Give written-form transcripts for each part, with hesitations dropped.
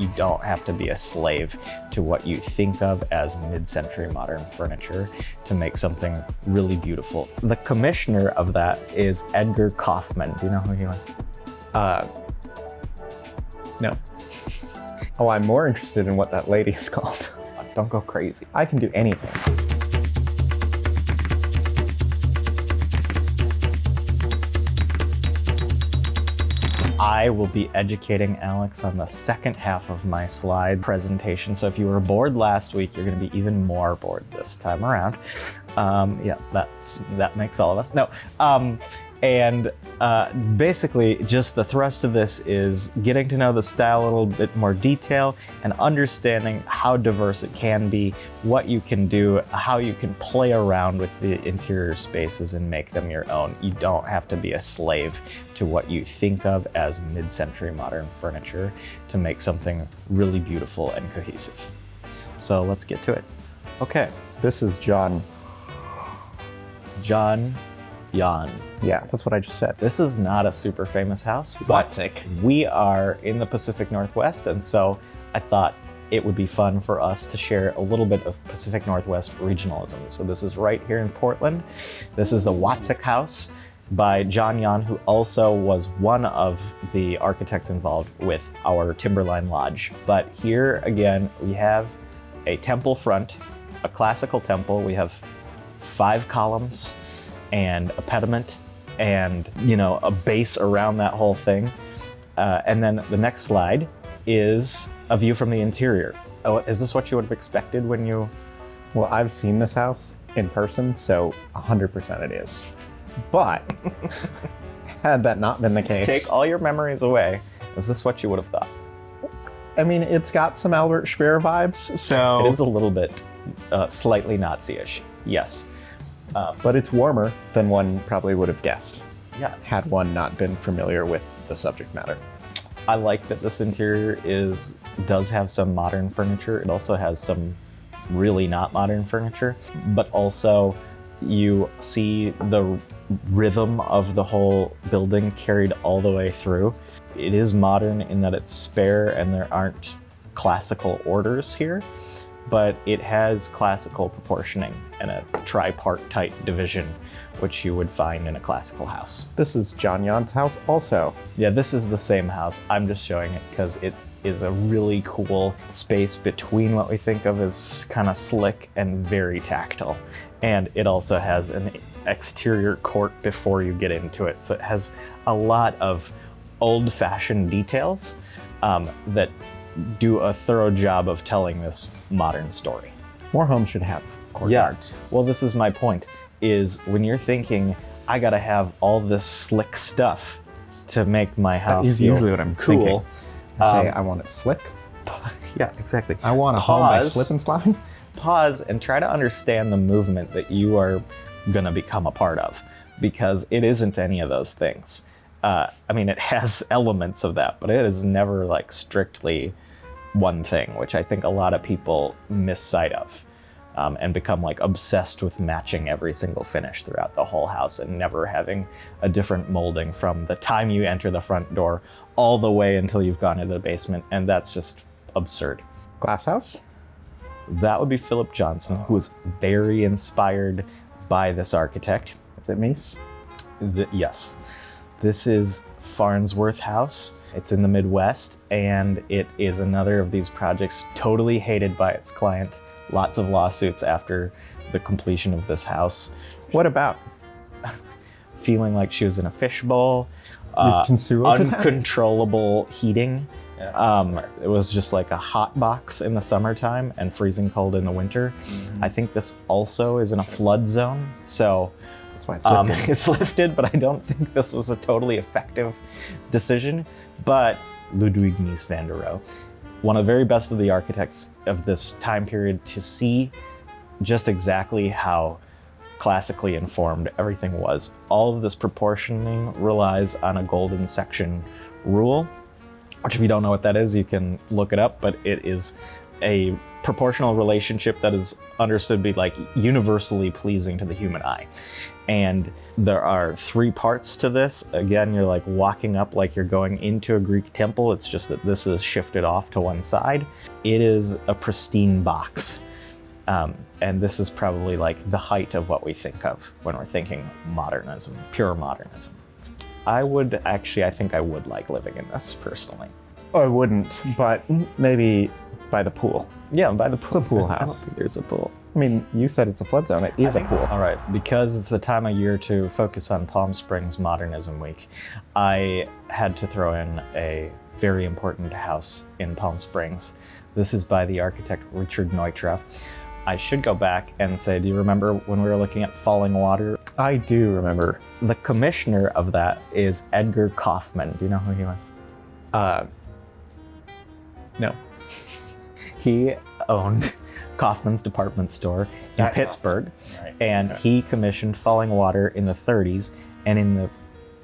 You don't have to be a slave to what you think of as mid-century modern furniture to make something really beautiful. The commissioner of that is Edgar Kaufman. Do you know who he was? No. Oh, I'm more interested in what that lady is called. Don't go crazy. I can do anything. I will be educating Alex on the second half of my slide presentation. So if you were bored last week, you're going to be even more bored this time around. Yeah, that makes all of us. No. Basically, just the thrust of this is getting to know the style a little bit more detail and understanding how diverse it can be, what you can do, how you can play around with the interior spaces and make them your own. You don't have to be a slave to what you think of as mid-century modern furniture to make something really beautiful and cohesive. So let's get to it. Okay, This is Jan. Yeah, that's what I just said. This is not a super famous house, but we are in the Pacific Northwest, and so I thought it would be fun for us to share a little bit of Pacific Northwest regionalism. So this is right here in Portland. This is the Watsik House by John Yan, who also was one of the architects involved with our Timberline Lodge. But here again, we have a temple front, a classical temple. We have 5 columns and a pediment and, a base around that whole thing. And then the next slide is a view from the interior. Oh, is this what you would have expected when you... Well, I've seen this house in person, so 100% it is. But had that not been the case... Take all your memories away. Is this what you would have thought? I mean, it's got some Albert Speer vibes, so... It is a little bit slightly Nazi-ish, yes. But it's warmer than one probably would have guessed. Yeah. Had one not been familiar with the subject matter. I like that this interior does have some modern furniture. It also has some really not modern furniture, but also you see the rhythm of the whole building carried all the way through. It is modern in that it's spare and there aren't classical orders here, but it has classical proportioning and a tripartite division, which you would find in a classical house. This is John Jan's house also. Yeah, this is the same house. I'm just showing it because it is a really cool space between what we think of as kind of slick and very tactile. And it also has an exterior court before you get into it. So it has a lot of old-fashioned details that do a thorough job of telling this modern story. More homes should have courtyards. Yeah. Well, this is my point, is when you're thinking, I gotta have all this slick stuff to make my house That is feel usually what I'm cool. thinking. I say, I want it slick. Yeah, exactly. I want a home by slip and slide. Pause and try to understand the movement that you are gonna become a part of, because it isn't any of those things. I mean, it has elements of that, but it is never like strictly one thing, which I think a lot of people miss sight of and become like obsessed with matching every single finish throughout the whole house and never having a different molding from the time you enter the front door all the way until you've gone into the basement, and that's just absurd. Glass house? That would be Philip Johnson, who was very inspired by this architect. Is it Mies? Yes. This is Farnsworth House. It's in the Midwest, and it is another of these projects totally hated by its client. Lots of lawsuits after the completion of this house. What about? Feeling like she was in a fishbowl. Uncontrollable heating. Yeah, it was just like a hot box in the summertime and freezing cold in the winter. Mm-hmm. I think this also is in a flood zone, so that's why it's lifted. It's lifted, but I don't think this was a totally effective decision. But Ludwig Mies van der Rohe, one of the very best of the architects of this time period, to see just exactly how classically informed everything was. All of this proportioning relies on a golden section rule, which if you don't know what that is, you can look it up, but it is a proportional relationship that is understood to be like universally pleasing to the human eye. And there are 3 parts to this. Again, you're like walking up like you're going into a Greek temple. It's just that this is shifted off to one side. It is a pristine box. And this is probably like the height of what we think of when we're thinking modernism, pure modernism. I think I would like living in this personally. I wouldn't, but maybe by the pool. Yeah, by the pool. It's a pool house. There's a pool. I mean, you said it's a flood zone. It is a pool. All right, because it's the time of year to focus on Palm Springs Modernism Week, I had to throw in a very important house in Palm Springs. This is by the architect Richard Neutra. I should go back and say, do you remember when we were looking at Falling Water? I do remember. The commissioner of that is Edgar Kaufman. Do you know who he was? No. He owned Kaufman's department store in Pittsburgh, and he commissioned Falling Water in the 30s, and in the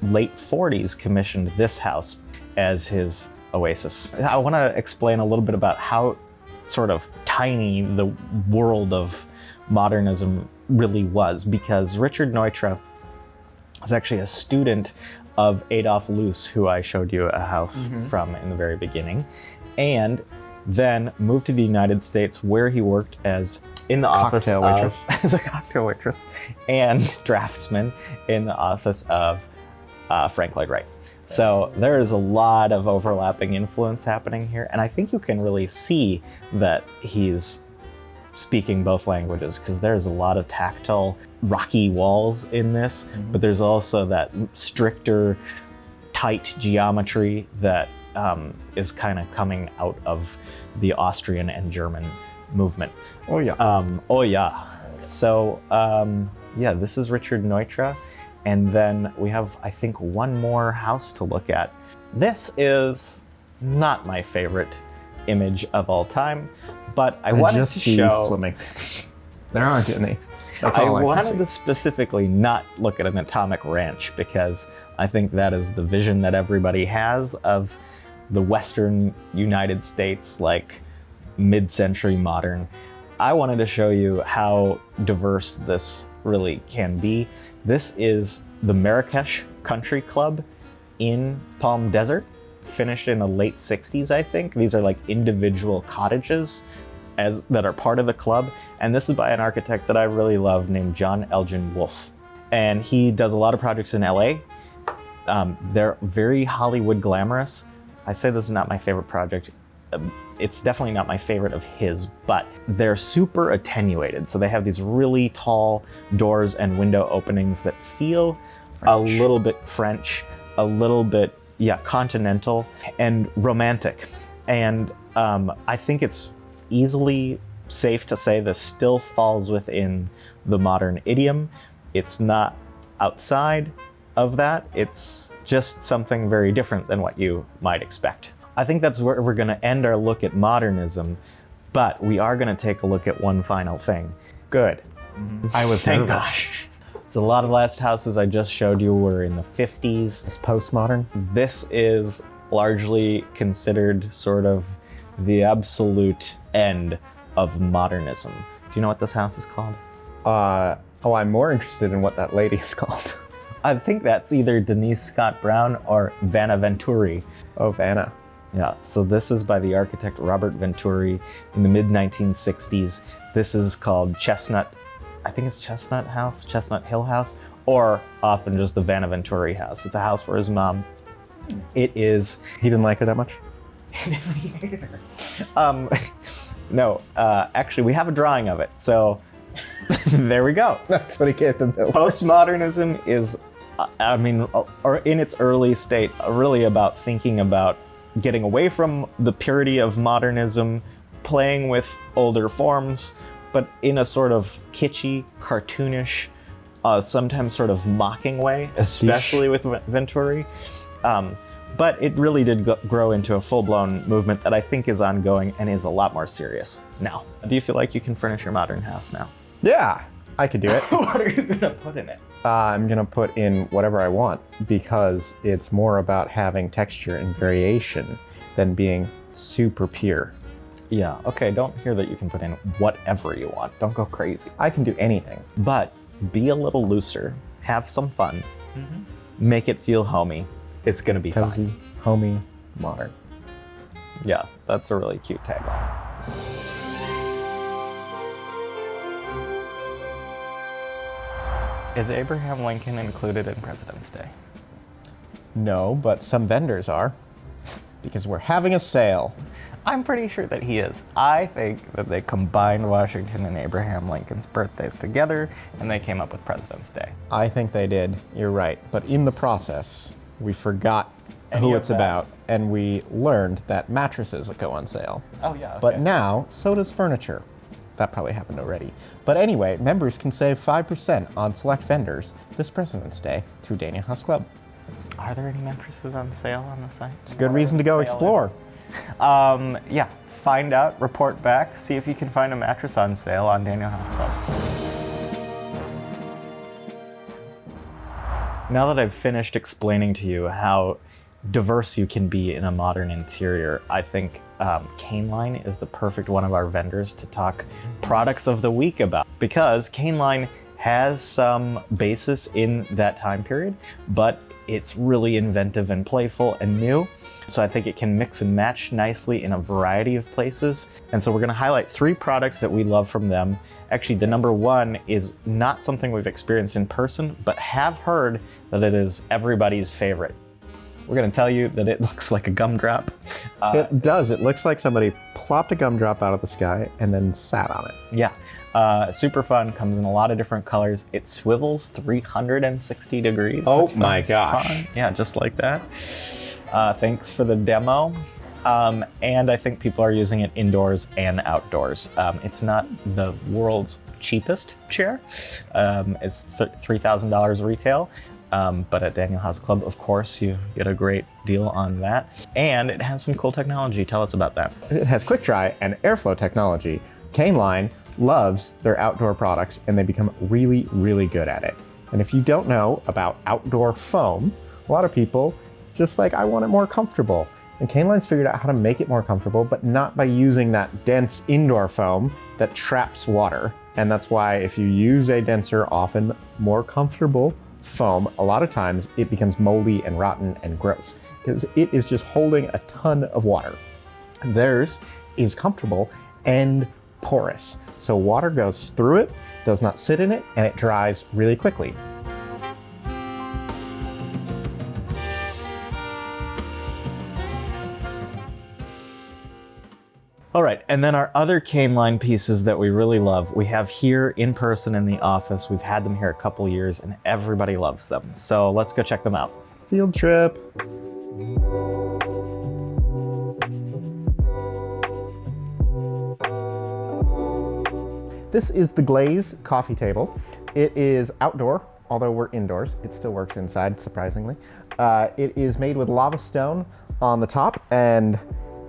late 40s commissioned this house as his oasis. I want to explain a little bit about how sort of tiny the world of modernism really was, because Richard Neutra was actually a student of Adolf Loos, who I showed you a house from in the very beginning, and then moved to the United States, where he worked as in the office as a cocktail waitress and draftsman in the office of Frank Lloyd Wright. So there is a lot of overlapping influence happening here, and I think you can really see that he's speaking both languages, because there's a lot of tactile, rocky walls in this, but there's also that stricter, tight geometry that is kind of coming out of the Austrian and German movement. Oh yeah. So yeah, this is Richard Neutra. And then we have, I think, one more house to look at. This is not my favorite image of all time, but I wanted to show... flamingos. There aren't any. I wanted to specifically not look at an atomic ranch, because I think that is the vision that everybody has of the Western United States, like mid-century modern. I wanted to show you how diverse this really can be. This is the Marrakesh Country Club in Palm Desert, finished in the late 60s, I think. These are like individual cottages that are part of the club. And this is by an architect that I really love named John Elgin Wolfe. And he does a lot of projects in LA. They're very Hollywood glamorous. I say this is not my favorite project. It's definitely not my favorite of his, but they're super attenuated. So they have these really tall doors and window openings that feel a little bit French, a little bit, continental and romantic. And I think it's easily safe to say this still falls within the modern idiom. It's not outside of that. It's just something very different than what you might expect. I think that's where we're going to end our look at modernism, but we are going to take a look at one final thing. Good. I was Thank nervous. gosh. So a lot of the last houses I just showed you were in the 50s. It's postmodern. This is largely considered sort of the absolute end of modernism. Do you know what this house is called? I'm more interested in what that lady is called. I think that's either Denise Scott Brown or Vanna Venturi. Oh, Vanna. Yeah, so this is by the architect Robert Venturi in the mid-1960s. This is called Chestnut, I think it's Chestnut House, Chestnut Hill House, or often just the Vanna Venturi House. It's a house for his mom. It is... He didn't like her that much? No, actually we have a drawing of it, so there we go. That's what he gave the bill. Postmodernism is, or in its early state, really about thinking about getting away from the purity of modernism, playing with older forms, but in a sort of kitschy, cartoonish, sometimes sort of mocking way, especially with Venturi. But it really did grow into a full-blown movement that I think is ongoing and is a lot more serious now. Do you feel like you can furnish your modern house now? Yeah, I could do it. What are you gonna put in it? I'm gonna put in whatever I want, because it's more about having texture and variation than being super pure. Yeah, okay, don't hear that you can put in whatever you want. Don't go crazy. I can do anything. But be a little looser. Have some fun. Make it feel homey. It's gonna be Cozy, fine. homey, modern. Yeah, that's a really cute tagline. Is Abraham Lincoln included in President's Day? No, but some vendors are, because we're having a sale. I'm pretty sure that he is. I think that they combined Washington and Abraham Lincoln's birthdays together and they came up with President's Day. I think they did, you're right. But in the process, we forgot Any who of it's that. about, and we learned that mattresses go on sale. Oh, yeah. Okay. But now, so does furniture. That probably happened already. But anyway, members can save 5% on select vendors this President's Day through Daniel House Club. Are there any mattresses on sale on the site? It's a good reason to go explore. Yeah, find out, report back, see if you can find a mattress on sale on Daniel House Club. Now that I've finished explaining to you how diverse you can be in a modern interior, I think Caneline is the perfect one of our vendors to talk products of the week about, because Caneline has some basis in that time period, but it's really inventive and playful and new. So I think it can mix and match nicely in a variety of places. And so we're gonna highlight 3 products that we love from them. Actually, the number 1 is not something we've experienced in person, but have heard that it is everybody's favorite. We're gonna tell you that it looks like a gumdrop. It does. It looks like somebody plopped a gumdrop out of the sky and then sat on it. Yeah, super fun, comes in a lot of different colors. It swivels 360 degrees. Oh which my sounds gosh. fun. Yeah, just like that. Thanks for the demo. And I think people are using it indoors and outdoors. It's not the world's cheapest chair. It's $3,000 retail. But at Daniel House Club, of course, you get a great deal on that. And it has some cool technology. Tell us about that. It has quick dry and airflow technology. Caneline loves their outdoor products and they become really, really good at it. And if you don't know about outdoor foam, a lot of people just like, I want it more comfortable. And Caneline's figured out how to make it more comfortable, but not by using that dense indoor foam that traps water. And that's why if you use a denser, often more comfortable foam, a lot of times it becomes moldy and rotten and gross because it is just holding a ton of water. Theirs is comfortable and porous. So water goes through it, does not sit in it, and it dries really quickly. All right, and then our other Caneline pieces that we really love, we have here in person in the office. We've had them here a couple years and everybody loves them. So let's go check them out. Field trip. This is the Glaze coffee table. It is outdoor, although we're indoors. It still works inside, surprisingly. It is made with lava stone on the top and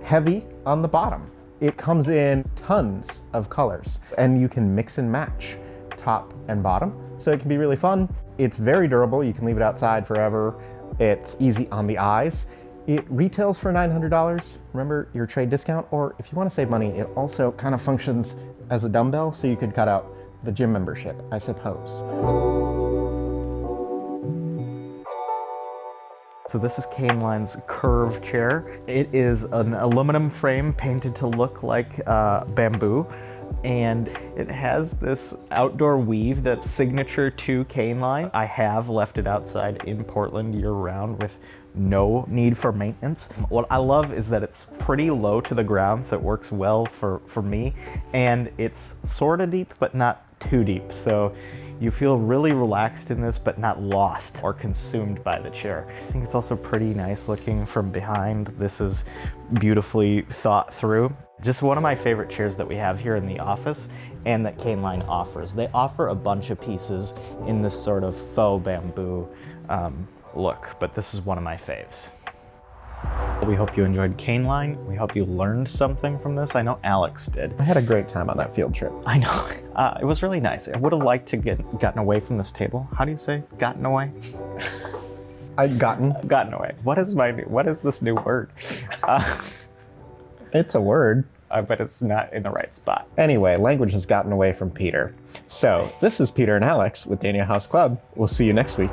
heavy on the bottom. It comes in tons of colors and you can mix and match top and bottom. So it can be really fun. It's very durable. You can leave it outside forever. It's easy on the eyes. It retails for $900. Remember your trade discount, or if you want to save money, it also kind of functions as a dumbbell, so you could cut out the gym membership, I suppose. So this is Caneline's curve chair. It is an aluminum frame painted to look like bamboo. And it has this outdoor weave that's signature to Caneline. I have left it outside in Portland year-round with no need for maintenance. What I love is that it's pretty low to the ground, so it works well for me. And it's sort of deep, but not too deep. So you feel really relaxed in this, but not lost or consumed by the chair. I think it's also pretty nice looking from behind. This is beautifully thought through. Just one of my favorite chairs that we have here in the office and that Caneline offers. They offer a bunch of pieces in this sort of faux bamboo look, but this is one of my faves. We hope you enjoyed Caneline. We hope you learned something from this. I know Alex did. I had a great time on that field trip. I know. It was really nice. I would have liked to gotten away from this table. How do you say gotten away? I've gotten. Gotten away. What is this new word? It's a word. but it's not in the right spot. Anyway, language has gotten away from Peter. So this is Peter and Alex with Daniel House Club. We'll see you next week.